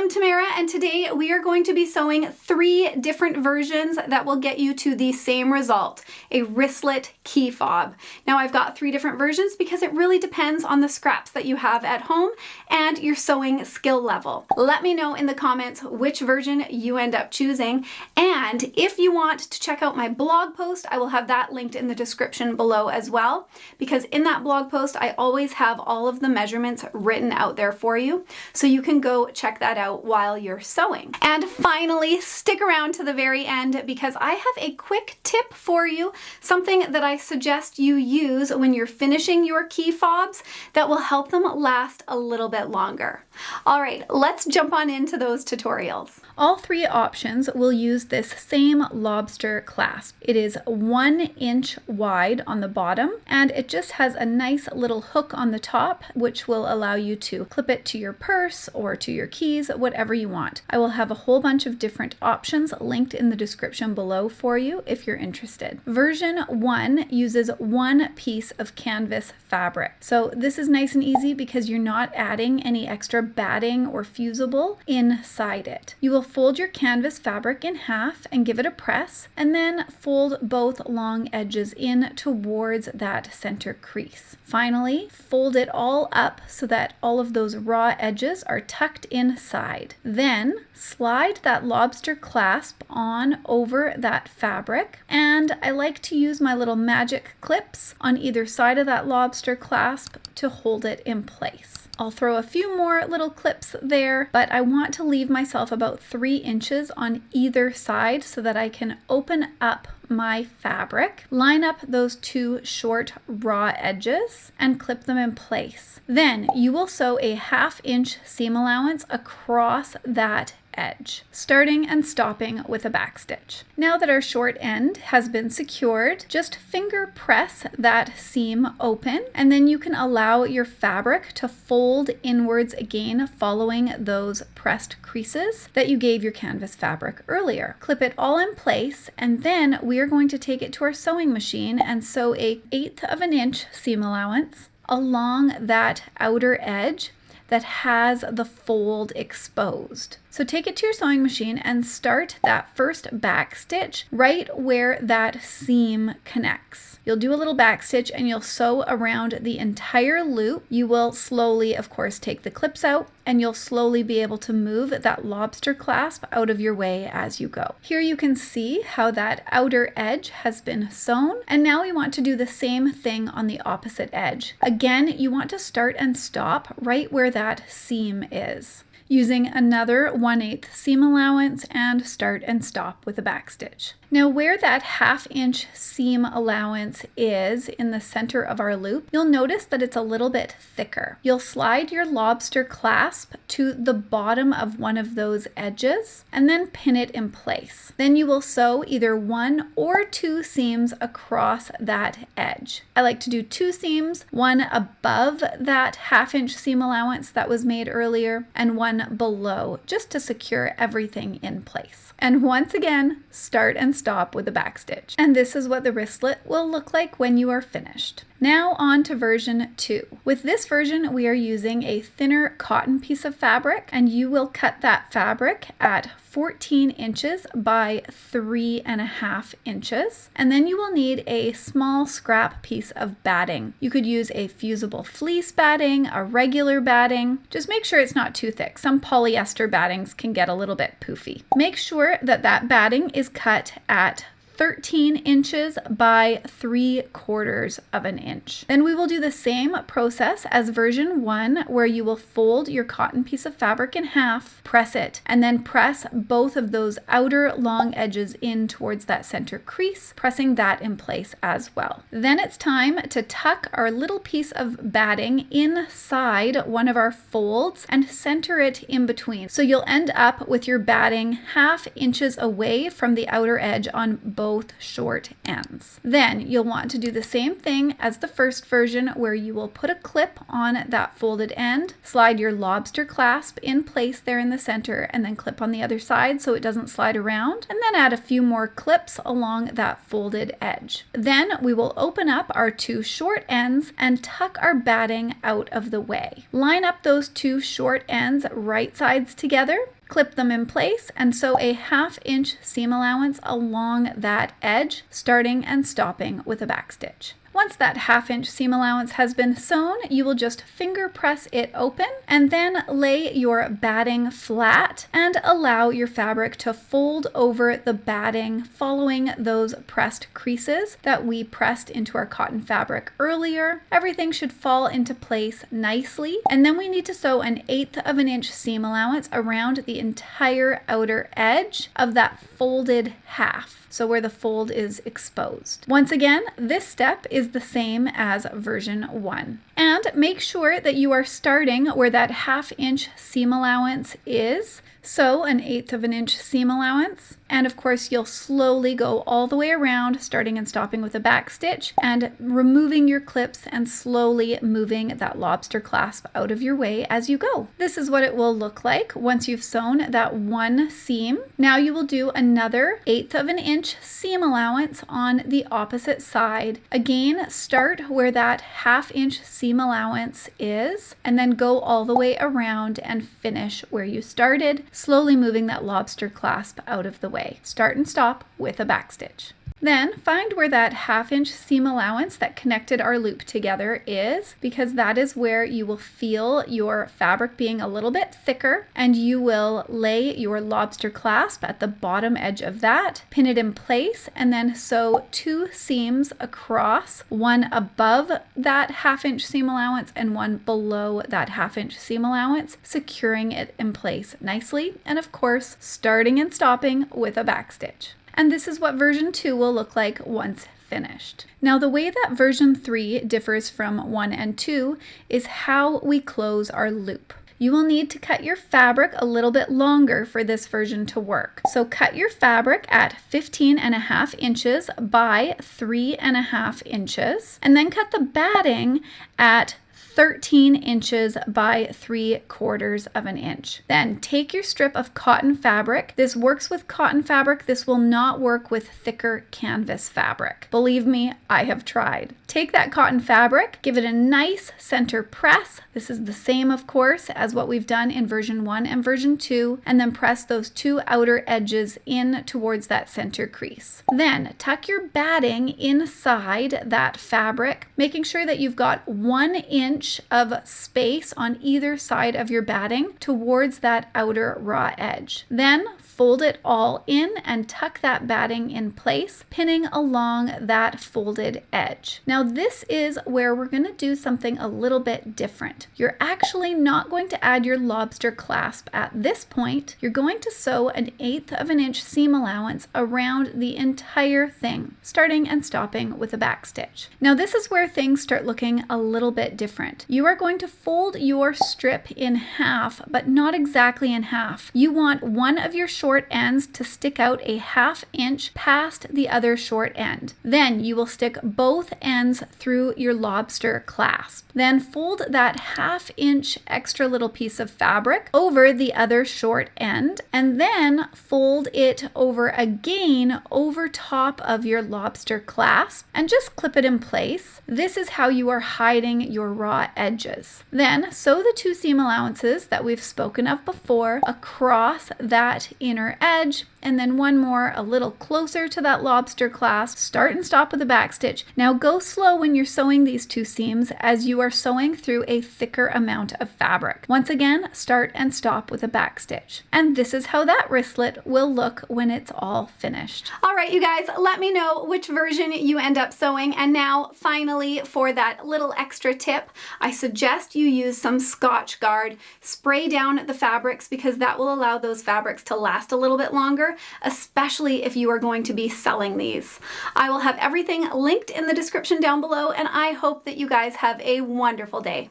I'm Tamara, and today we are going to be sewing 3 different versions that will get you to the same result, a wristlet key fob. Now I've got 3 different versions because it really depends on the scraps that you have at home and your sewing skill level. Let me know in the comments which version you end up choosing, and if you want to check out my blog post, I will have that linked in the description below as well, because in that blog post I always have all of the measurements written out there for you, so you can go check that out while you're sewing. And finally, stick around to the very end because I have a quick tip for you, something that I suggest you use when you're finishing your key fobs that will help them last a little bit longer. All right, let's jump on into those tutorials. All 3 options will use this same lobster clasp. It is 1 inch wide on the bottom, and it just has a nice little hook on the top, which will allow you to clip it to your purse or to your keys, whatever you want. I will have a whole bunch of different options linked in the description below for you if you're interested. Version 1 uses 1 piece of canvas fabric. So this is nice and easy because you're not adding any extra batting or fusible inside it. You will fold your canvas fabric in half and give it a press, and then fold both long edges in towards that center crease. Finally, fold it all up so that all of those raw edges are tucked inside. Then slide that lobster clasp on over that fabric, and I like to use my little magic clips on either side of that lobster clasp to hold it in place. I'll throw a few more little clips there, but I want to leave myself about 3 inches on either side so that I can open up my fabric, line up those 2 short raw edges, and clip them in place. Then you will sew a 1/2 inch seam allowance across that edge, starting and stopping with a back stitch. Now that our short end has been secured, just finger press that seam open, and then you can allow your fabric to fold inwards again following those pressed creases that you gave your canvas fabric earlier. Clip it all in place, and then we are going to take it to our sewing machine and sew a 1/8 of an inch seam allowance along that outer edge that has the fold exposed. So take it to your sewing machine and start that first back stitch right where that seam connects. You'll do a little back stitch and you'll sew around the entire loop. You will slowly, of course, take the clips out, and you'll slowly be able to move that lobster clasp out of your way as you go. Here you can see how that outer edge has been sewn, and now we want to do the same thing on the opposite edge. Again, you want to start and stop right where that seam is, using another 1/8 seam allowance, and start and stop with a back stitch. Now where that 1/2 inch seam allowance is in the center of our loop, you'll notice that it's a little bit thicker. You'll slide your lobster clasp to the bottom of one of those edges and then pin it in place. Then you will sew either 1 or 2 seams across that edge. I like to do 2 seams, one above that 1/2 inch seam allowance that was made earlier, and one below, just to secure everything in place. And once again, start and stop with a back stitch. And this is what the wristlet will look like when you are finished. Now on to version 2. With this version, we are using a thinner cotton piece of fabric, and you will cut that fabric at 14 inches by 3.5 inches. And then you will need a small scrap piece of batting. You could use a fusible fleece batting, a regular batting. Just make sure it's not too thick. Some polyester battings can get a little bit poofy. Make sure that that batting is cut at 13 inches by 3/4 of an inch. Then we will do the same process as version 1, where you will fold your cotton piece of fabric in half, press it, and then press both of those outer long edges in towards that center crease, pressing that in place as well. Then it's time to tuck our little piece of batting inside one of our folds and center it in between. So you'll end up with your batting 1/2 inches away from the outer edge on both short ends. Then you'll want to do the same thing as the first version, where you will put a clip on that folded end, slide your lobster clasp in place there in the center, and then clip on the other side so it doesn't slide around, and then add a few more clips along that folded edge. Then we will open up our 2 short ends and tuck our batting out of the way. Line up those 2 short ends right sides together, Clip them in place and sew a 1/2 inch seam allowance along that edge, starting and stopping with a backstitch. Once that 1/2 inch seam allowance has been sewn, you will just finger press it open and then lay your batting flat and allow your fabric to fold over the batting, following those pressed creases that we pressed into our cotton fabric earlier. Everything should fall into place nicely, and then we need to sew an 1/8 of an inch seam allowance around the entire outer edge of that folded half, so where the fold is exposed. Once again, this step is the same as version 1. And make sure that you are starting where that 1/2 inch seam allowance is. So an 1/8 of an inch seam allowance. And of course, you'll slowly go all the way around, starting and stopping with a back stitch and removing your clips and slowly moving that lobster clasp out of your way as you go. This is what it will look like once you've sewn that one seam. Now you will do another 1/8 of an inch seam allowance on the opposite side. Again, start where that 1/2 inch seam allowance is, and then go all the way around and finish where you started, slowly moving that lobster clasp out of the way. Start and stop with a backstitch. Then find where that 1/2 inch seam allowance that connected our loop together is, because that is where you will feel your fabric being a little bit thicker, and you will lay your lobster clasp at the bottom edge of that, pin it in place, and then sew 2 seams across, one above that 1/2 inch seam allowance and one below that 1/2 inch seam allowance, securing it in place nicely, and of course starting and stopping with a backstitch. And this is what version 2 will look like once finished. Now, the way that version 3 differs from 1 and 2 is how we close our loop. You will need to cut your fabric a little bit longer for this version to work. So cut your fabric at 15.5 inches by 3.5 inches, and then cut the batting at 13 inches by 3/4 of an inch. Then take your strip of cotton fabric. This works with cotton fabric. This will not work with thicker canvas fabric. Believe me, I have tried. Take that cotton fabric, give it a nice center press. This is the same, of course, as what we've done in version 1 and version 2, and then press those 2 outer edges in towards that center crease. Then tuck your batting inside that fabric, making sure that you've got 1 inch of space on either side of your batting towards that outer raw edge. Then fold it all in and tuck that batting in place, pinning along that folded edge. Now this is where we're going to do something a little bit different. You're actually not going to add your lobster clasp at this point. You're going to sew an 1/8 of an inch seam allowance around the entire thing, starting and stopping with a backstitch. Now this is where things start looking a little bit different. You are going to fold your strip in half, but not exactly in half. You want one of your short ends to stick out a 1/2 inch past the other short end. Then you will stick both ends through your lobster clasp. Then fold that 1/2 inch extra little piece of fabric over the other short end, and then fold it over again over top of your lobster clasp and just clip it in place. This is how you are hiding your raw edges. Then sew the 2 seam allowances that we've spoken of before across that inner edge, and then one more a little closer to that lobster clasp. Start and stop with a backstitch. Now go slow when you're sewing these 2 seams, as you are sewing through a thicker amount of fabric. Once again, start and stop with a backstitch. And this is how that wristlet will look when it's all finished. All right, you guys, let me know which version you end up sewing. And now finally, for that little extra tip, I suggest you use some Scotch Guard. Spray down the fabrics, because that will allow those fabrics to last a little bit longer, especially if you are going to be selling these. I will have everything linked in the description down below, and I hope that you guys have a wonderful day.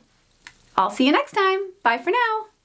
I'll see you next time. Bye for now.